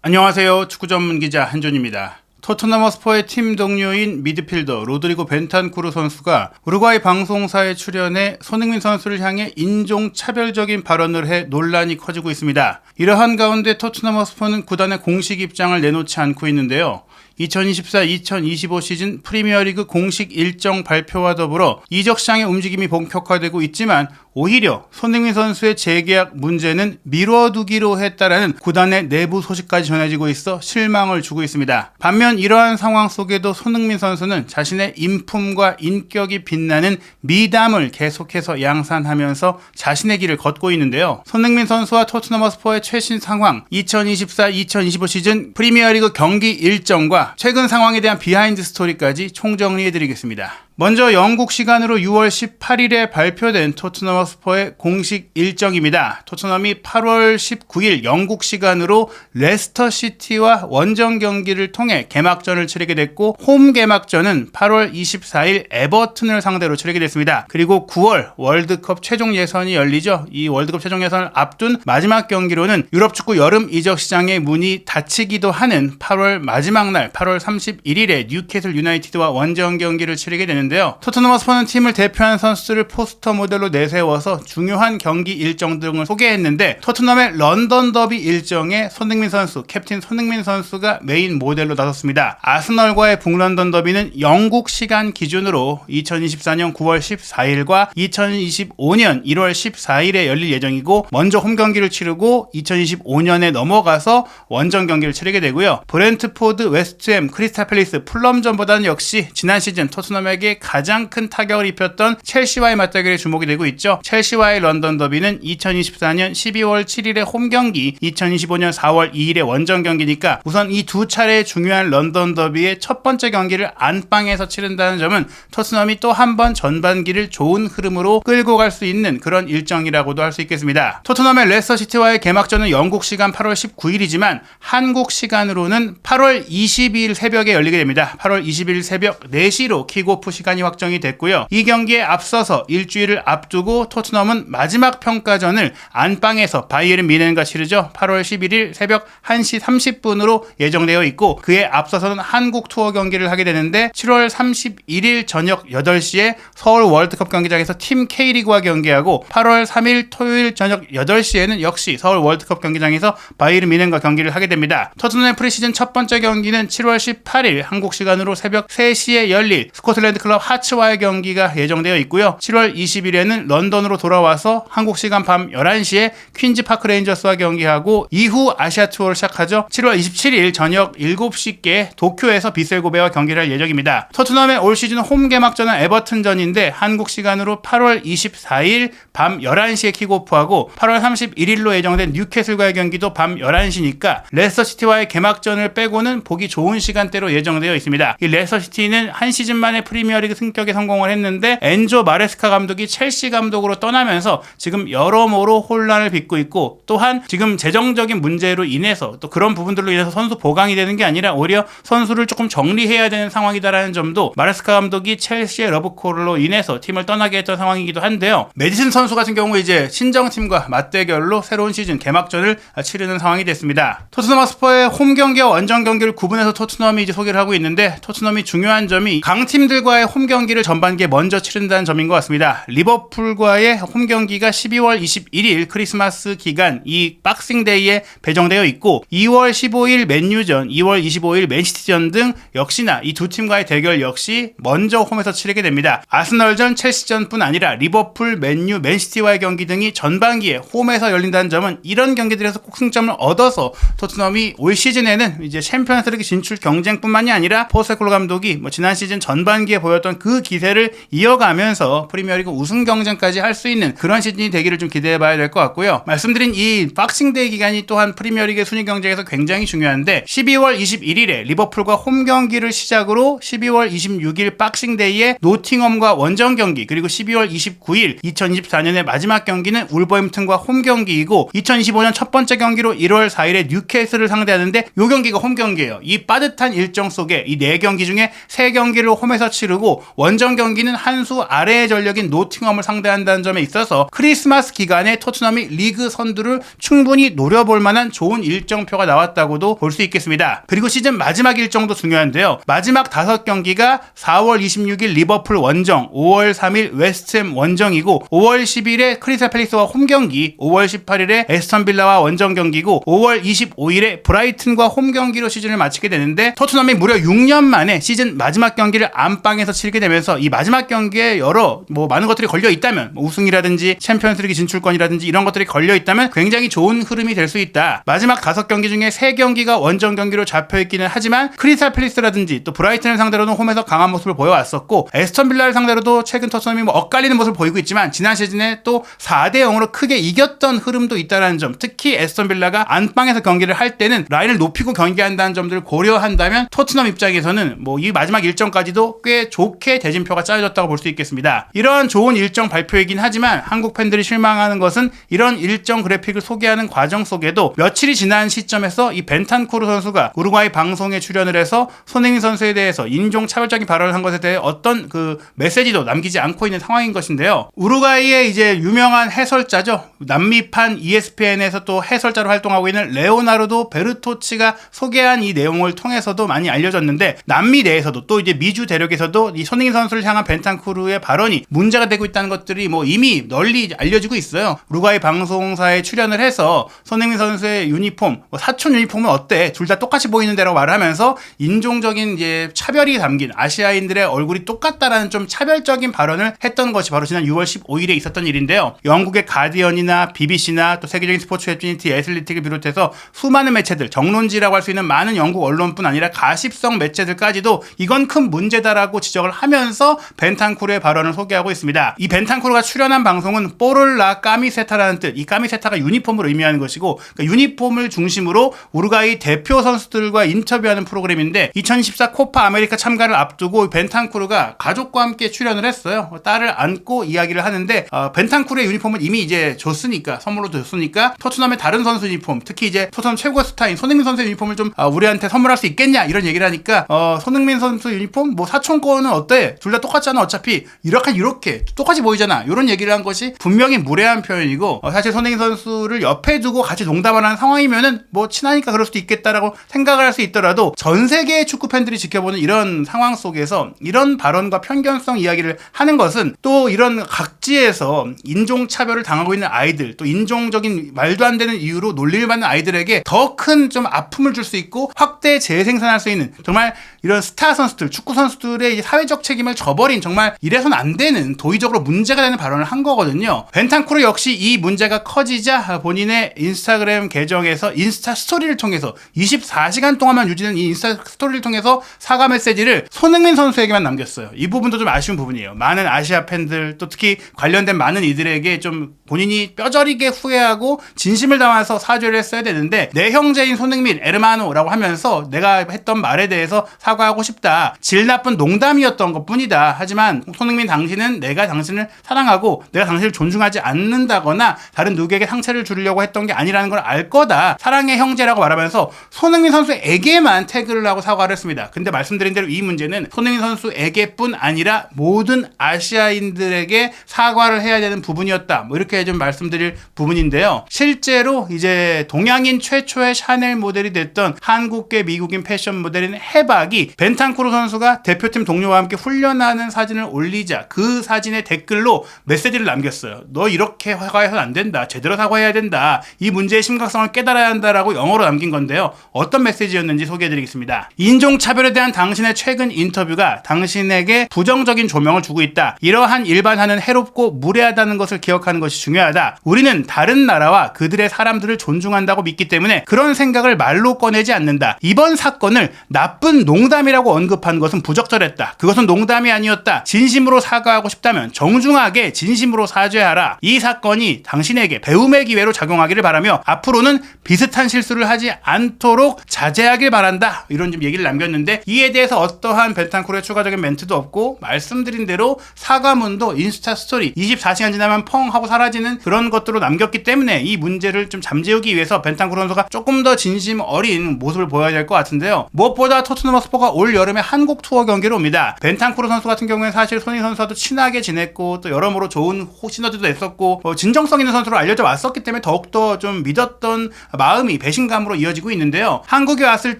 안녕하세요. 축구 전문 기자 한준입니다. 토트넘 허스퍼의 팀 동료인 미드필더 로드리고 벤탄쿠르 선수가 우루과이 방송사에 출연해 손흥민 선수를 향해 인종차별적인 발언을 해 논란이 커지고 있습니다. 이러한 가운데 토트넘 허스퍼는 구단의 공식 입장을 내놓지 않고 있는데요. 2024-2025 시즌 프리미어리그 공식 일정 발표와 더불어 이적 시장의 움직임이 본격화되고 있지만 오히려 손흥민 선수의 재계약 문제는 미뤄두기로 했다라는 구단의 내부 소식까지 전해지고 있어 실망을 주고 있습니다. 반면 이러한 상황 속에도 손흥민 선수는 자신의 인품과 인격이 빛나는 미담을 계속해서 양산하면서 자신의 길을 걷고 있는데요. 손흥민 선수와 토트넘 허스퍼의 최신 상황, 2024-2025 시즌 프리미어리그 경기 일정과 최근 상황에 대한 비하인드 스토리까지 총정리해드리겠습니다. 먼저 영국 시간으로 6월 18일에 발표된 토트넘 허스퍼의 공식 일정입니다. 토트넘이 8월 19일 영국 시간으로 레스터 시티와 원정 경기를 통해 개막전을 치르게 됐고, 홈 개막전은 8월 24일 에버튼을 상대로 치르게 됐습니다. 그리고 9월 월드컵 최종 예선이 열리죠. 이 월드컵 최종 예선을 앞둔 마지막 경기로는 유럽 축구 여름 이적 시장의 문이 닫히기도 하는 8월 마지막 날 8월 31일에 뉴캐슬 유나이티드와 원정 경기를 치르게 되는데, 토트넘 허스퍼는 팀을 대표하는 선수들을 포스터 모델로 내세워서 중요한 경기 일정 등을 소개했는데, 토트넘의 런던 더비 일정에 손흥민 선수, 캡틴 손흥민 선수가 메인 모델로 나섰습니다. 아스널과의 북런던 더비는 영국 시간 기준으로 2024년 9월 14일과 2025년 1월 14일에 열릴 예정이고, 먼저 홈 경기를 치르고 2025년에 넘어가서 원정 경기를 치르게 되고요. 브렌트포드, 웨스트햄, 크리스탈 팰리스, 풀럼전보다는 역시 지난 시즌 토트넘에게 가장 큰 타격을 입혔던 첼시와의 맞대결에 주목이 되고 있죠. 첼시와의 런던 더비는 2024년 12월 7일의 홈 경기, 2025년 4월 2일의 원정 경기니까 우선 이 두 차례의 중요한 런던 더비의 첫 번째 경기를 안방에서 치른다는 점은 토트넘이 또 한 번 전반기를 좋은 흐름으로 끌고 갈 수 있는 그런 일정이라고도 할 수 있겠습니다. 토트넘의 레스터 시티와의 개막전은 영국 시간 8월 19일이지만 한국 시간으로는 8월 22일 새벽에 열리게 됩니다. 8월 22일 새벽 4시로 킥오프 시간이 확정이 됐고요. 이 경기에 앞서서 일주일을 앞두고 토트넘은 마지막 평가전을 안방에서 바이에른 뮌헨과 치르죠. 8월 11일 새벽 1시 30분으로 예정되어 있고, 그에 앞서서는 한국 투어 경기를 하게 되는데 7월 31일 저녁 8시에 서울 월드컵 경기장에서 팀 K리그와 경기하고, 8월 3일 토요일 저녁 8시에는 역시 서울 월드컵 경기장에서 바이에른 뮌헨과 경기를 하게 됩니다. 토트넘의 프리시즌 첫 번째 경기는 7월 18일 한국 시간으로 새벽 3시에 열릴 스코틀랜드 클럽 하츠와의 경기가 예정되어 있고요. 7월 20일에는 런던으로 돌아와서 한국 시간 밤 11시에 퀸즈 파크 레인저스와 경기하고, 이후 아시아 투어를 시작하죠. 7월 27일 저녁 7시께 도쿄에서 비셀 고베와 경기를 할 예정입니다. 토트넘의 올 시즌 홈 개막전은 에버튼전인데 한국 시간으로 8월 24일 밤 11시에 킥오프하고, 8월 31일로 예정된 뉴캐슬과의 경기도 밤 11시니까 레스터 시티와의 개막전을 빼고는 보기 좋은 시간대로 예정되어 있습니다. 이 레스터 시티는 한 시즌 만에 프리미어리그 승격에 성공을 했는데 엔조 마레스카 감독이 첼시 감독으로 떠나면서 지금 여러모로 혼란을 빚고 있고, 또한 지금 재정적인 문제로 인해서 또 그런 부분들로 인해서 선수 보강이 되는 게 아니라 오히려 선수를 조금 정리해야 되는 상황이다라는 점도 마레스카 감독이 첼시의 러브콜로 인해서 팀을 떠나게 했던 상황이기도 한데요. 메디슨 선수 같은 경우 이제 신정팀과 맞대결로 새로운 시즌 개막전을 치르는 상황이 됐습니다. 토트넘 허스퍼의 홈 경기와 원정 경기를 구분해서 토트넘이 이제 소개를 하고 있는데, 토트넘이 중요한 점이 강팀들과의 홈 경기를 전반기에 먼저 치른다는 점인 것 같습니다. 리버풀과의 홈 경기가 12월 21일 크리스마스 기간 이 박싱데이에 배정되어 있고, 2월 15일 맨유전, 2월 25일 맨시티전 등 역시나 이 두 팀과의 대결 역시 먼저 홈에서 치르게 됩니다. 아스널전, 첼시전뿐 아니라 리버풀, 맨유, 맨시티와의 경기 등이 전반기에 홈에서 열린다는 점은 이런 경기들에서 꼭 승점을 얻어서 토트넘이 올 시즌에는 이제 챔피언스리그 진출 경쟁뿐만이 아니라 포스테코글루 감독이 지난 시즌 전반기에 보였던 그 기세를 이어가면서 프리미어리그 우승 경쟁까지 할 수 있는 그런 시즌이 되기를 좀 기대해봐야 될 것 같고요. 말씀드린 이 박싱데이 기간이 또한 프리미어리그 순위 경쟁에서 굉장히 중요한데, 12월 21일에 리버풀과 홈 경기를 시작으로 12월 26일 박싱데이에 노팅엄과 원정 경기, 그리고 12월 29일 2024년의 마지막 경기는 울버햄튼과 홈 경기이고, 2025년 첫 번째 경기로 1월 4일에 뉴캐슬을 상대하는데 이 경기가 홈 경기예요. 이 빠듯한 일정 속에 이 4경기 중에 3경기를 홈에서 치르고 있고 원정 경기는 한 수 아래의 전력인 노팅엄을 상대한다는 점에 있어서 크리스마스 기간에 토트넘이 리그 선두를 충분히 노려볼 만한 좋은 일정표가 나왔다고도 볼 수 있겠습니다. 그리고 시즌 마지막 일정도 중요한데요. 마지막 5경기가 4월 26일 리버풀 원정, 5월 3일 웨스트햄 원정이고 5월 10일에 크리스탈 팰리스와 홈경기, 5월 18일에 에스턴 빌라와 원정 경기고 5월 25일에 브라이튼과 홈경기로 시즌을 마치게 되는데 토트넘이 무려 6년 만에 시즌 마지막 경기를 안방에서 치르게 되면서 이 마지막 경기에 여러 많은 것들이 걸려 있다면 우승이라든지 챔피언스리그 진출권이라든지 이런 것들이 걸려 있다면 굉장히 좋은 흐름이 될 수 있다. 마지막 5경기 중에 3경기가 원정 경기로 잡혀 있기는 하지만 크리스탈 팰리스라든지 또 브라이튼을 상대로는 홈에서 강한 모습을 보여왔었고 에스턴 빌라를 상대로도 최근 토트넘이 엇갈리는 모습을 보이고 있지만 지난 시즌에 또 4대 0으로 크게 이겼던 흐름도 있다는 점, 특히 에스턴 빌라가 안방에서 경기를 할 때는 라인을 높이고 경기한다는 점들을 고려한다면 토트넘 입장에서는 이 마지막 일정까지도 꽤 좋게 대진표가 짜여졌다고 볼 수 있겠습니다. 이런 좋은 일정 발표이긴 하지만 한국 팬들이 실망하는 것은 이런 일정 그래픽을 소개하는 과정 속에도 며칠이 지난 시점에서 이 벤탄쿠르 선수가 우루과이 방송에 출연을 해서 손흥민 선수에 대해서 인종차별적인 발언을 한 것에 대해 어떤 그 메시지도 남기지 않고 있는 상황인 것인데요. 우루과이의 이제 유명한 해설자죠. 남미판 ESPN에서 또 해설자로 활동하고 있는 레오나르도 베르토치가 소개한 이 내용을 통해서도 많이 알려졌는데 남미 내에서도 또 이제 미주 대륙에서도 이 손흥민 선수를 향한 벤탄쿠르의 발언이 문제가 되고 있다는 것들이 이미 널리 알려지고 있어요. 우루과이 방송사에 출연을 해서 손흥민 선수의 유니폼, 사촌 유니폼은 어때? 둘 다 똑같이 보이는데라고 말을 하면서 인종적인 이제 차별이 담긴 아시아인들의 얼굴이 똑같다라는 좀 차별적인 발언을 했던 것이 바로 지난 6월 15일에 있었던 일인데요. 영국의 가디언이나 BBC나 또 세계적인 스포츠 웹진 티 애슬리틱을 비롯해서 수많은 매체들, 정론지라고 할 수 있는 많은 영국 언론뿐 아니라 가십성 매체들까지도 이건 큰 문제다라고 지적을 하면서 벤탄쿠르의 발언을 소개하고 있습니다. 이 벤탄쿠르가 출연한 방송은 뽀를라 까미세타라는 뜻, 이 까미세타가 유니폼을 의미하는 것이고 그러니까 유니폼을 중심으로 우루과이 대표 선수들과 인터뷰하는 프로그램인데 2014 코파 아메리카 참가를 앞두고 벤탄쿠르가 가족과 함께 출연을 했어요. 딸을 안고 이야기를 하는데 벤탄쿠르의 유니폼은 이미 이제 줬으니까, 선물로 줬으니까 토트넘의 다른 선수 유니폼, 특히 이제 토트넘 최고 스타인 손흥민 선수의 유니폼을 좀 우리한테 선물할 수 있겠냐 이런 얘기를 하니까 손흥민 선수 유니폼 사촌 거는 어때? 둘 다 똑같잖아. 어차피 이렇게 똑같이 보이잖아. 이런 얘기를 한 것이 분명히 무례한 표현이고 사실 손흥민 선수를 옆에 두고 같이 농담을 하는 상황이면은 친하니까 그럴 수도 있겠다라고 생각을 할 수 있더라도 전 세계의 축구 팬들이 지켜보는 이런 상황 속에서 이런 발언과 편견성 이야기를 하는 것은 또 이런 각지에서 인종차별을 당하고 있는 아이들, 또 인종적인 말도 안 되는 이유로 논리를 받는 아이들에게 더 큰 좀 아픔을 줄 수 있고 확대 재생산할 수 있는 정말 이런 스타 선수들, 축구 선수들의 사회적 책임을 저버린 정말 이래선 안 되는 도의적으로 문제가 되는 발언을 한 거거든요. 벤탄쿠르 역시 이 문제가 커지자 본인의 인스타그램 계정에서 인스타 스토리를 통해서 24시간 동안만 유지된 이 인스타 스토리를 통해서 사과 메시지를 손흥민 선수에게만 남겼어요. 이 부분도 좀 아쉬운 부분이에요. 많은 아시아 팬들, 또 특히 관련된 많은 이들에게 좀 본인이 뼈저리게 후회하고 진심을 담아서 사죄를 했어야 되는데 내 형제인 손흥민 에르마노라고 하면서 내가 했던 말에 대해서 사과하고 싶다. 질 나쁜 농담이었던 것뿐이다. 하지만 손흥민 당신은 내가 당신을 사랑하고 내가 당신을 존중하지 않는다거나 다른 누구에게 상처를 주려고 했던 게 아니라는 걸 알 거다. 사랑의 형제라고 말하면서 손흥민 선수에게만 태그를 하고 사과를 했습니다. 근데 말씀드린 대로 이 문제는 손흥민 선수에게뿐 아니라 모든 아시아인들에게 사과를 해야 되는 부분이었다. 이렇게 좀 말씀드릴 부분인데요. 실제로 이제 동양인 최초의 샤넬 모델이 됐던 한국계 미국인 패션 모델인 해박이 벤탄쿠르 선수가 대표팀 동료와 함께 훈련하는 사진을 올리자 그 사진의 댓글로 메시지를 남겼어요. 너 이렇게 사과해서는 안 된다. 제대로 사과해야 된다. 이 문제의 심각성을 깨달아야 한다라고 영어로 남긴 건데요. 어떤 메시지였는지 소개해드리겠습니다. 인종차별에 대한 당신의 최근 인터뷰가 당신에게 부정적인 조명을 주고 있다. 이러한 일반화는 해롭고 무례하다는 것을 기억하는 것이 중요하다. 우리는 다른 나라와 그들의 사람들을 존중한다고 믿기 때문에 그런 생각을 말로 꺼내지 않는다. 이번 사건을 나쁜 농담이라고 언급한 것은 부적절했다. 그것은 농담이 아니었다. 진심으로 사과하고 싶다면 정중하게 진심으로 사죄하라. 이 사건이 당신에게 배움의 기회로 작용하기를 바라며 앞으로는 비슷한 실수를 하지 않도록 자제하길 바란다. 이런 좀 얘기를 남겼는데 이에 대해서 어떠한 벤탄쿠르의 추가적인 멘트도 없고 말씀드린 대로 사과문도 인스타 스토리 24시간 지나면 펑 하고 사라지는 그런 것들로 남겼기 때문에 이 문제를 좀 잠재우기 위해서 벤탄쿠르 선수가 조금 더 진심 어린 모습을 보여야 될 것 같은데요. 무엇보다 토트넘 스포가 올 여름에 한국 투어 경기로 옵니다. 있습니다. 벤탄쿠르 선수 같은 경우에는 사실 손흥민 선수와도 친하게 지냈고 또 여러모로 좋은 시너지도 냈었고 진정성 있는 선수로 알려져 왔었기 때문에 더욱더 좀 믿었던 마음이 배신감으로 이어지고 있는데요. 한국에 왔을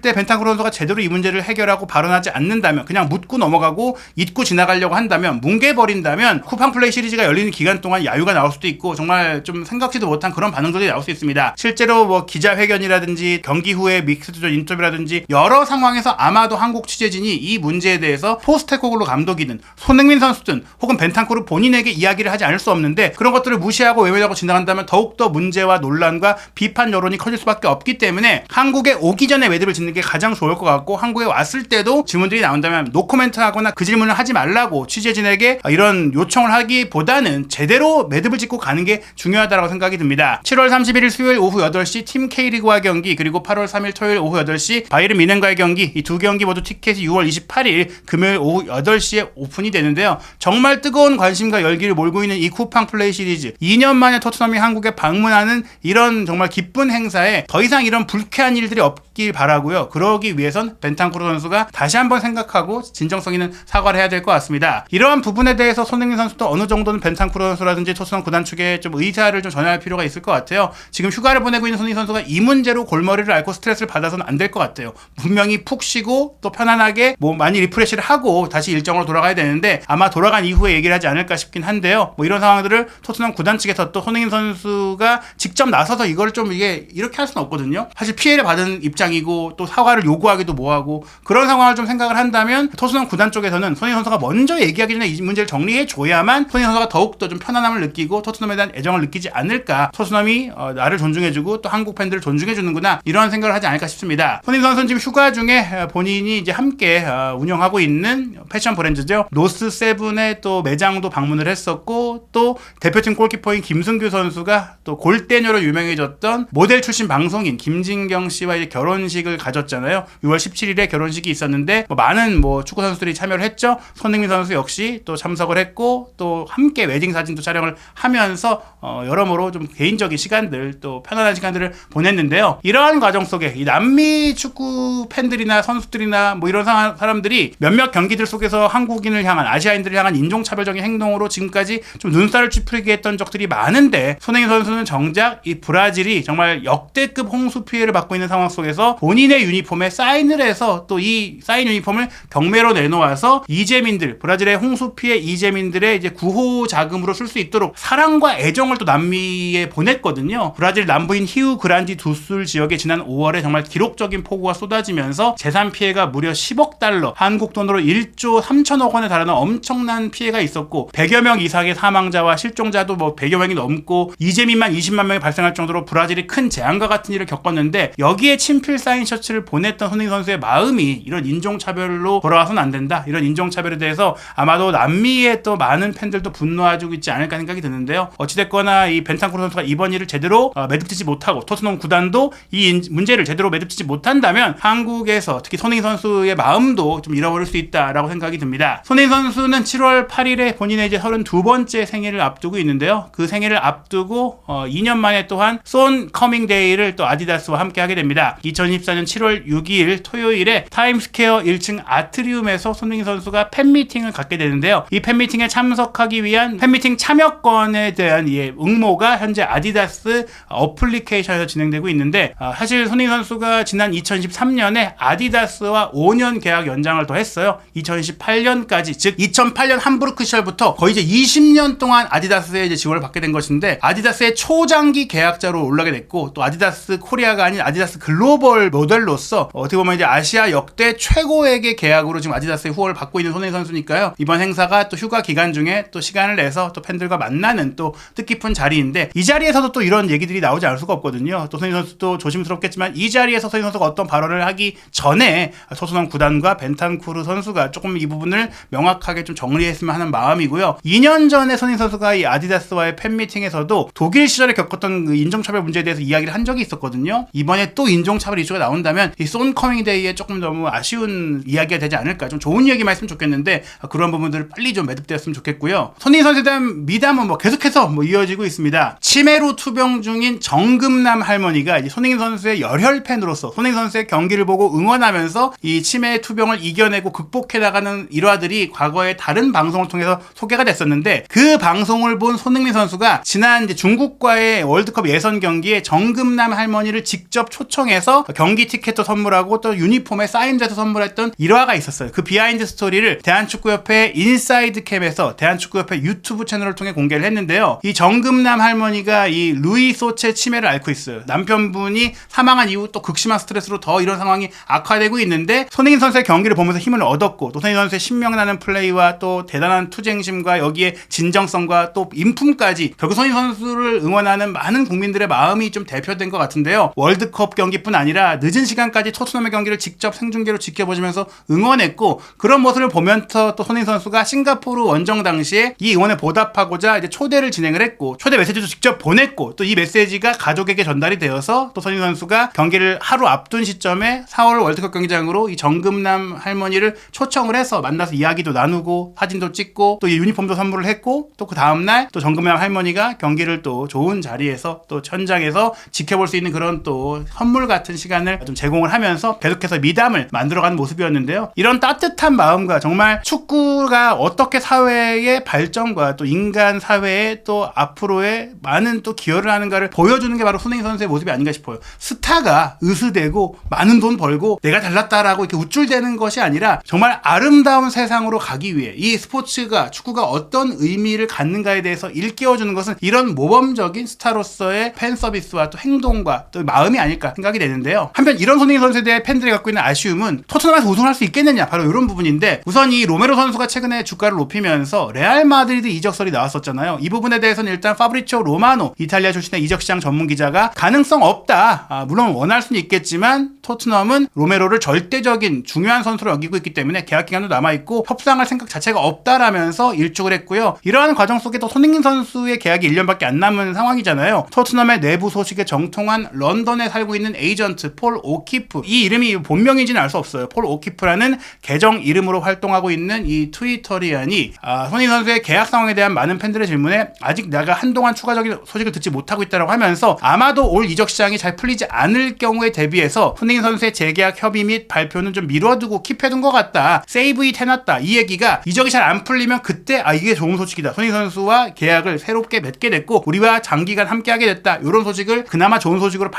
때 벤탄쿠르 선수가 제대로 이 문제를 해결하고 발언하지 않는다면, 그냥 묻고 넘어가고 잊고 지나가려고 한다면, 뭉개버린다면 쿠팡 플레이 시리즈가 열리는 기간 동안 야유가 나올 수도 있고 정말 좀 생각지도 못한 그런 반응들이 나올 수 있습니다. 실제로 뭐 기자회견이라든지 경기 후에 믹스드존 인터뷰라든지 여러 상황에서 아마도 한국 취재진이 이 문제에 대해서 포스테코글루 감독이든 손흥민 선수든 혹은 벤탄쿠르 본인에게 이야기를 하지 않을 수 없는데, 그런 것들을 무시하고 외면하고 지나간다면 더욱더 문제와 논란과 비판 여론이 커질 수밖에 없기 때문에 한국에 오기 전에 매듭을 짓는 게 가장 좋을 것 같고, 한국에 왔을 때도 질문들이 나온다면 노코멘트 하거나 그 질문을 하지 말라고 취재진에게 이런 요청을 하기보다는 제대로 매듭을 짓고 가는 게 중요하다고 생각이 듭니다. 7월 31일 수요일 오후 8시 팀 K리그와 경기, 그리고 8월 3일 토요일 오후 8시 바이에른 뮌헨과의 경기, 이 두 경기 모두 티켓이 6월 28일 금요일 오후 8시에 오픈이 되는데요. 정말 뜨거운 관심과 열기를 몰고 있는 이 쿠팡 플레이 시리즈, 2년 만에 토트넘이 한국에 방문하는 이런 정말 기쁜 행사에 더 이상 이런 불쾌한 일들이 없길 바라고요. 그러기 위해선 벤탄쿠르 선수가 다시 한번 생각하고 진정성 있는 사과를 해야 될 것 같습니다. 이러한 부분에 대해서 손흥민 선수도 어느 정도는 벤탄쿠르 선수라든지 토트넘 구단 측에 좀 의사를 좀 전할 필요가 있을 것 같아요. 지금 휴가를 보내고 있는 손흥민 선수가 이 문제로 골머리를 앓고 스트레스를 받아서는 안 될 것 같아요. 분명히 푹 쉬고 또 편안하게 뭐 많이 리프레시를 하고 다시 일정으로 돌아가야 되는데, 아마 돌아간 이후에 얘기를 하지 않을까 싶긴 한데요. 뭐 이런 상황들을 토트넘 구단 측에서 또 손흥민 선수가 직접 나서서 이걸 좀 이렇게 할 수는 없거든요. 사실 피해를 받은 입장이고 또 사과를 요구하기도 뭐하고, 그런 상황을 좀 생각을 한다면 토트넘 구단 쪽에서는 손흥민 선수가 먼저 얘기하기 전에 이 문제를 정리해 줘야만 손흥민 선수가 더욱더 좀 편안함을 느끼고 토트넘에 대한 애정을 느끼지 않을까, 토트넘이 나를 존중해주고 또 한국 팬들을 존중해주는구나, 이런 생각을 하지 않을까 싶습니다. 손흥민 선수는 지금 휴가 중에 본인이 이제 함께 운영하고 있는 패션 브랜드죠, 노스7의 또 매장도 방문을 했었고, 또 대표팀 골키퍼인 김승규 선수가 또 골대녀로 유명해졌던 모델 출신 방송인 김진경 씨와 이제 결혼식을 가졌잖아요. 6월 17일에 결혼식이 있었는데 많은 축구 선수들이 참여를 했죠. 손흥민 선수 역시 또 참석을 했고, 또 함께 웨딩 사진도 촬영을 하면서 여러모로 좀 개인적인 시간들, 또 편안한 시간들을 보냈는데요. 이러한 과정 속에 이 남미 축구 팬들이나 선수들이나 이런 사람들이 몇몇 경기들 속에서 한국인을 향한, 아시아인들을 향한 인종차별적인 행동으로 지금까지 좀 눈살을 찌푸리게 했던 적들이 많은데, 손흥민 선수는 정작 이 브라질이 정말 역대급 홍수 피해를 받고 있는 상황 속에서 본인의 유니폼에 사인을 해서 또 이 사인 유니폼을 경매로 내놓아서 이재민들, 브라질의 홍수 피해 이재민들의 이제 구호 자금으로 쓸 수 있도록 사랑과 애정을 또 남미에 보냈거든요. 브라질 남부인 히우 그란디 두술 지역에 지난 5월에 정말 기록적인 폭우가 쏟아지면서 재산 피해가 무려 10억 달러, 한국 돈으로 1조 3천억 원에 달하는 엄청난 피해가 있었고, 100여 명 이상의 사망자와 실종자도 100여 명이 넘고, 이재민만 20만 명이 발생할 정도로 브라질이 큰 재앙과 같은 일을 겪었는데, 여기에 친필 사인 셔츠를 보냈던 손흥민 선수의 마음이 이런 인종차별로 돌아와서는 안 된다, 이런 인종차별에 대해서 아마도 남미의 또 많은 팬들도 분노하고 있지 않을까 생각이 드는데요. 어찌됐거나 이 벤탄쿠르 선수가 이번 일을 제대로 매듭짓지 못하고, 토트넘 구단도 이 문제를 제대로 매듭짓지 못한다면 한국에서 특히 손흥민 선수의 마음도 좀 잃어버릴 수 있다라고 생각이 듭니다. 손흥민 선수는 7월 8일에 본인의 이제 32번째 생일을 앞두고 있는데요. 그 생일을 앞두고 2년 만에 또한 손 커밍 데이를 또 아디다스와 함께 하게 됩니다. 2024년 7월 6일 토요일에 타임스퀘어 1층 아트리움에서 손흥민 선수가 팬미팅을 갖게 되는데요. 이 팬미팅에 참석하기 위한 팬미팅 참여권에 대한 응모가 현재 아디다스 어플리케이션에서 진행되고 있는데, 사실 손흥민 선수가 지난 2013년에 아디다스와 5년 계약 연장을 더 했어요. 2018년까지, 즉 2008년 함부르크 시절부터 거의 이제 20년 동안 아디다스의 이제 지원을 받게 된 것인데, 아디다스의 초장기 계약자로 올라게 됐고, 또 아디다스 코리아가 아닌 아디다스 글로벌 모델로서 어떻게 보면 이제 아시아 역대 최고액의 계약으로 지금 아디다스의 후원을 받고 있는 손흥민 선수니까요. 이번 행사가 또 휴가 기간 중에 또 시간을 내서 또 팬들과 만나는 또 뜻깊은 자리인데, 이 자리에서도 또 이런 얘기들이 나오지 않을 수가 없거든요. 또 손흥민 선수도 조심스럽겠지만 이 자리에서 손흥민 선수가 어떤 발언을 하기 전에 토트넘 구단과 벤탄쿠르 선수가 조금 이 부분을 명확하게 좀 정리했으면 하는 마음이고요. 2년 전에 손흥민 선수가 이 아디다스와의 팬미팅에서도 독일 시절에 겪었던 그 인종차별 문제에 대해서 이야기를 한 적이 있었거든요. 이번에 또 인종차별 이슈가 나온다면 이 손커밍데이에 조금 너무 아쉬운 이야기가 되지 않을까. 좀 좋은 얘기만 했으면 좋겠는데 그런 부분들을 빨리 좀 매듭되었으면 좋겠고요. 손흥민 선수에 대한 미담은 계속해서 이어지고 있습니다. 치매로 투병 중인 정금남 할머니가 이제 손흥민 선수의 열혈 팬으로서 손흥민 선수의 경기를 보고 응원하면서 이 치매 투병을 이겨내고 극복해 나가는 일화들이 과거에 다른 방송을 통해서 소개가 됐었는데 그 방송을 본 손흥민 선수가 지난 이제 중국과의 월드컵 예선 경기에 정금남 할머니를 직접 초청해서 경기 티켓도 선물하고 또 유니폼에 사인제도 선물했던 일화가 있었어요. 그 비하인드 스토리를 대한축구협회 인사이드 캠에서 대한축구협회 유튜브 채널을 통해 공개를 했는데요. 이 정금남 할머니가 이 루이 소체 치매를 앓고 있어요. 남편분이 사망한 이후 또 극심한 스트레스로 더 이런 상황이 악화되고 있는데 손흥민 선수의 경기를 보면서 힘을 얻었고 또 손흥민 선수의 신명나는 플레이와 또 대단한 투쟁심과 여기에 진정성과 또 인품까지 결국 손흥민 선수를 응원하는 많은 국민들의 마음이 좀 대표된 것 같은데요. 월드컵 경기뿐 아니라 늦은 시간까지 토트넘의 경기를 직접 생중계로 지켜보시면서 응원했고 그런 모습을 보면서 또 손흥민 선수가 싱가포르 원정 당시에 이 응원에 보답하고자 이제 초대를 진행을 했고 초대 메시지도 직접 보냈고 또 이 메시지가 가족에게 전달이 되어서 또 손흥민 선수가 경기를 하루 앞둔 시점에 4월 월드컵 경기장으로 이 정금남 할머니를 초청을 해서 만나서 이야기도 나누고 사진도 찍고 또 이 유니폼도 선물을 했고 또 그 다음날 또 정금남 할머니가 경기를 또 좋은 자리에서 또 현장에서 지켜볼 수 있는 그런 또 선물 같은 시간을 좀 제공을 하면서 계속해서 미담을 만들어가는 모습이었는데요. 이런 따뜻한 마음과 정말 축구가 어떻게 사회의 발전과 또 인간 사회에 또 앞으로의 많은 또 기여를 하는가를 보여주는 게 바로 손흥민 선수의 모습이 아닌가 싶어요. 스타가 으스대고 많은 돈 벌고 내가 잘났다라고 이렇게 우쭐대는 것이 아니라 정말 아름다운 세상으로 가기 위해 이 스포츠가 축구가 어떤 의미를 갖는가에 대해서 일깨워주는 것은 이런 모범적인 스타로서의 팬 서비스와 또 행동과 또 마음이 아닐까 생각이 되는데요. 한편 이런 손흥민 선수에 대해 팬들이 갖고 있는 아쉬움은 토트넘에서 우승할 수 있겠느냐 바로 이런 부분인데 우선 이 로메로 선수가 최근에 주가를 높이면서 레알 마드리드 이적설이 나왔었잖아요. 이 부분에 대해서는 일단 파브리치오 로마노 이탈리아 출신의 이적시장 전문 기자가 가능성 없다. 물론 원할 수는 있겠지만 토트넘은 로메로를 절대적인 중요한 선수로 여기고 있기 때문에 계약 기간도 남아있고 협상할 생각 자체가 없다라면서 일축을 했고요. 이러한 과정 속에 또 손흥민 선수의 계약이 1년밖에 안 남은 상황이잖아요. 토트넘의 내부 소식에 정통한 런던에 살고 있는 에이전트 폴 오키프 이 이름이 본명인지는 알 수 없어요. 폴 오키프라는 계정 이름으로 활동하고 있는 이 트위터리안이 손흥민 선수의 계약 상황에 대한 많은 팬들의 질문에 아직 내가 한동안 추가적인 소식을 듣지 못하고 있다고 하면서 아마도 올 이적 시장이 잘 풀리지 않을 경우에 대비해서 손흥민 선수의 재계약 협의 및 발표는 좀 미뤄두고 킵해둔 것 같다. 세이브 잇 해놨다. 이 얘기가 이적이 잘 안 풀리면 그때 이게 좋은 소식이다. 손흥민 선수와 계약을 새롭게 맺게 됐고 우리와 장기간 함께하게 됐다. 이런 소식을 그나마 좋은 소식으로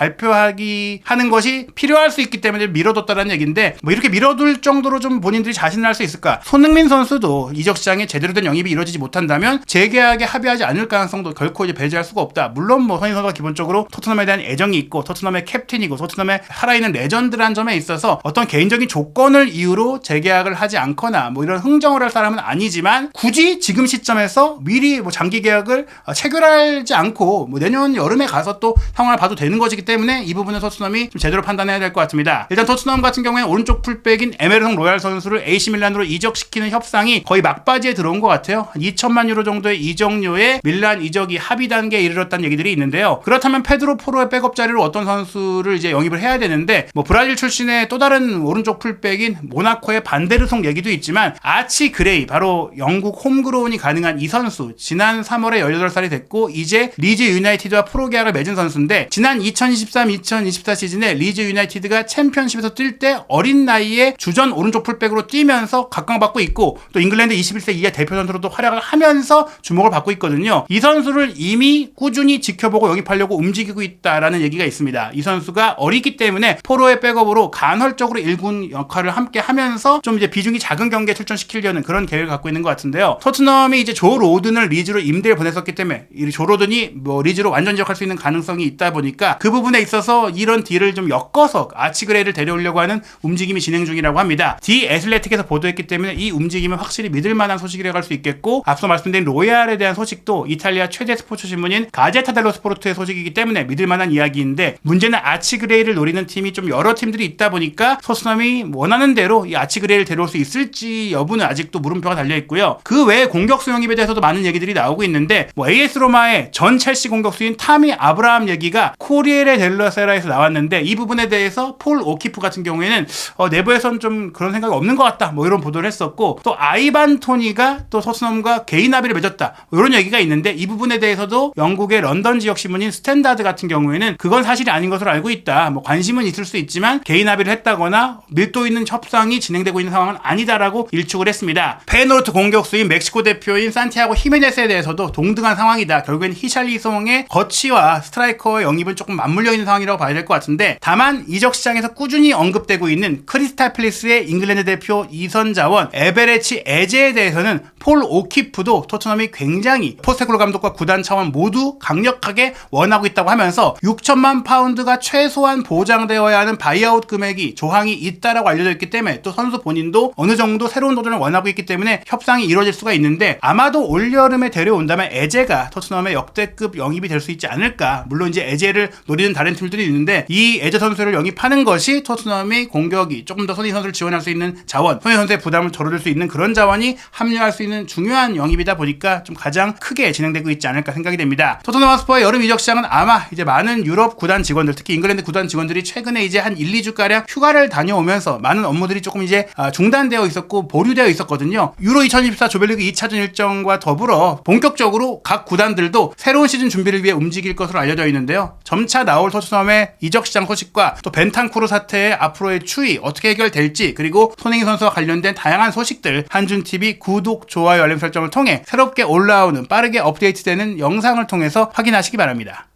하는 것이 필요할 수 있기 때문에 미뤄뒀다는 얘기인데 이렇게 미뤄둘 정도로 좀 본인들이 자신을 할 수 있을까? 손흥민 선수도 이적 시장에 제대로 된 영입이 이루어지지 못한다면 재계약에 합의하지 않을 가능성도 결코 이제 배제할 수가 없다. 물론 손흥민 선수가 기본적으로 토트넘에 대한 애정이 있고 토트넘의 캡틴이고 토트넘의 살아있는 레전드라는 점에 있어서 어떤 개인적인 조건을 이유로 재계약을 하지 않거나 이런 흥정을 할 사람은 아니지만 굳이 지금 시점에서 미리 장기 계약을 체결하지 않고 내년 여름에 가서 또 상황을 봐도 되는 것이기 때문에 이 부분은 토트넘이 좀 제대로 판단해야 될 것 같습니다. 일단 토트넘 같은 경우에 오른쪽 풀백인 에메르송 로얄 선수를 AC 밀란으로 이적시키는 협상이 거의 막바지에 들어온 것 같아요. 2천만 유로 정도의 이적료에 밀란 이적이 합의 단계에 이르렀다는 얘기들이 있는데요. 그렇다면 페드로 포로의 백업 자리로 어떤 선수를 이제 영입을 해야 되는데 브라질 출신의 또 다른 오른쪽 풀백인 모나코의 반데르송 얘기도 있지만 아치 그레이 바로 영국 홈그로운이 가능한 이 선수 지난 3월에 18살이 됐고 이제 리즈 유나이티드와 프로 계약을 맺은 선수인데 지난 2023-2024 시즌에 리즈 유나이티드가 챔피언십에서 뛸 때 어린 나이에 주전 오른쪽 풀백으로 뛰면서 각광받고 있고 또 잉글랜드 21세 이하 대표 선수로도 활약을 하면서 주목을 받고 있거든요. 이 선수를 이미 꾸준히 지켜보고 영입하려고 움직이고 있다라는 얘기가 있습니다. 이 선수가 어리기 때문에 포로의 백업으로 간헐적으로 1군 역할을 함께 하면서 좀 이제 비중이 작은 경기에 출전시키려는 그런 계획을 갖고 있는 것 같은데요. 토트넘이 이제 조 로든을 리즈로 임대를 보냈었기 때문에 이 조 로든이 리즈로 완전 지역할 수 있는 가능성이 있다 보니까 그 부분에 있어서 이런 딜을 좀 엮어서 아치그레이를 데려오려고 하는 움직임이 진행 중이라고 합니다. 디 애슬레틱에서 보도했기 때문에 이 움직임은 확실히 믿을 만한 소식이라고 할 수 있겠고 앞서 말씀드린 로얄에 대한 소식도 이탈리아 최대 스포츠 신문인 가제타 델로 스포르트의 소식이기 때문에 믿을 만한 이야기인데 문제는 아치그레이를 노리는 팀이 좀 여러 팀들이 있다 보니까 토트넘이 원하는 대로 이 아치그레이를 데려올 수 있을지 여부는 아직도 물음표가 달려 있고요. 그 외에 공격수 영입에 대해서도 많은 많은 얘기들이 나오고 있는데 AS 로마의 전 첼시 공격수인 타미 아브라함 얘기가 코리에레 델라 세라에서 나왔는데 이 부분에 대해서 폴 오키프 같은 경우에는 내부에선 좀 그런 생각이 없는 것 같다 이런 보도를 했었고, 또 아이반 토니가 또 토트넘과 개인 합의를 맺었다 이런 얘기가 있는데, 이 부분에 대해서도 영국의 런던 지역 신문인 스탠다드 같은 경우에는 그건 사실이 아닌 것으로 알고 있다, 관심은 있을 수 있지만 개인 합의를 했다거나 밀도 있는 협상이 진행되고 있는 상황은 아니다라고 일축을 했습니다. 페노르트 공격수인 멕시코 대표인 산티아고 히메네스에 대해서도 동등한 상황이다, 결국엔 히샬리송의 거치와 스트라이커의 영입은 조금 맞물려 있는 상황이라고 봐야 될 것 같은데, 다만 이적 시장에서 꾸준히 언급되고 있는 크리스탈 팰리스의 잉글랜드 대표 이선 자원 에베레치 에제에 대해서는 폴 오키프도 토트넘이 굉장히 포스테코글로 감독과 구단 차원 모두 강력하게 원하고 있다고 하면서 6천만 파운드가 최소한 보장되어야 하는 바이아웃 금액이 조항이 있다라고 알려져 있기 때문에, 또 선수 본인도 어느 정도 새로운 도전을 원하고 있기 때문에 협상이 이루어질 수가 있는데, 아마도 올여름에 데려온다면 에제가 토트넘의 역대급 영입이 될 수 있지 않을까. 물론 이제 에제를 노리는 다른 팀들이 있는데, 이 에제 선수를 영입하는 것이 토트넘의 공격이 조금 더 손흥민 선수를 지원할 수 있는 자원, 손흥민 선수의 부담을 덜어줄 수 있는 그런 자원이 합류할 수 있는 중요한 영입이다 보니까 좀 가장 크게 진행되고 있지 않을까 생각이 됩니다. 토트넘 핫스퍼의 여름 이적 시장은 아마 이제 많은 유럽 구단 직원들, 특히 잉글랜드 구단 직원들이 최근에 이제 한 1, 2주가량 휴가를 다녀오면서 많은 업무들이 조금 이제 중단되어 있었고 보류되어 있었거든요. 유로 2024 조별리그 2차전 일정과 더불어 본격적으로 각 구단들도 새로운 시즌 준비를 위해 움직일 것으로 알려져 있는데요. 점차 나올 토트넘의 이적 시장 소식과 또 벤탄쿠르 사태의 앞으로의 추이 어떻게 해결될지, 그리고 손흥민 선수와 관련된 다양한 소식들 한준TV 구독, 좋아요, 알림 설정을 통해 새롭게 올라오는, 빠르게 업데이트되는 영상을 통해서 확인하시기 바랍니다.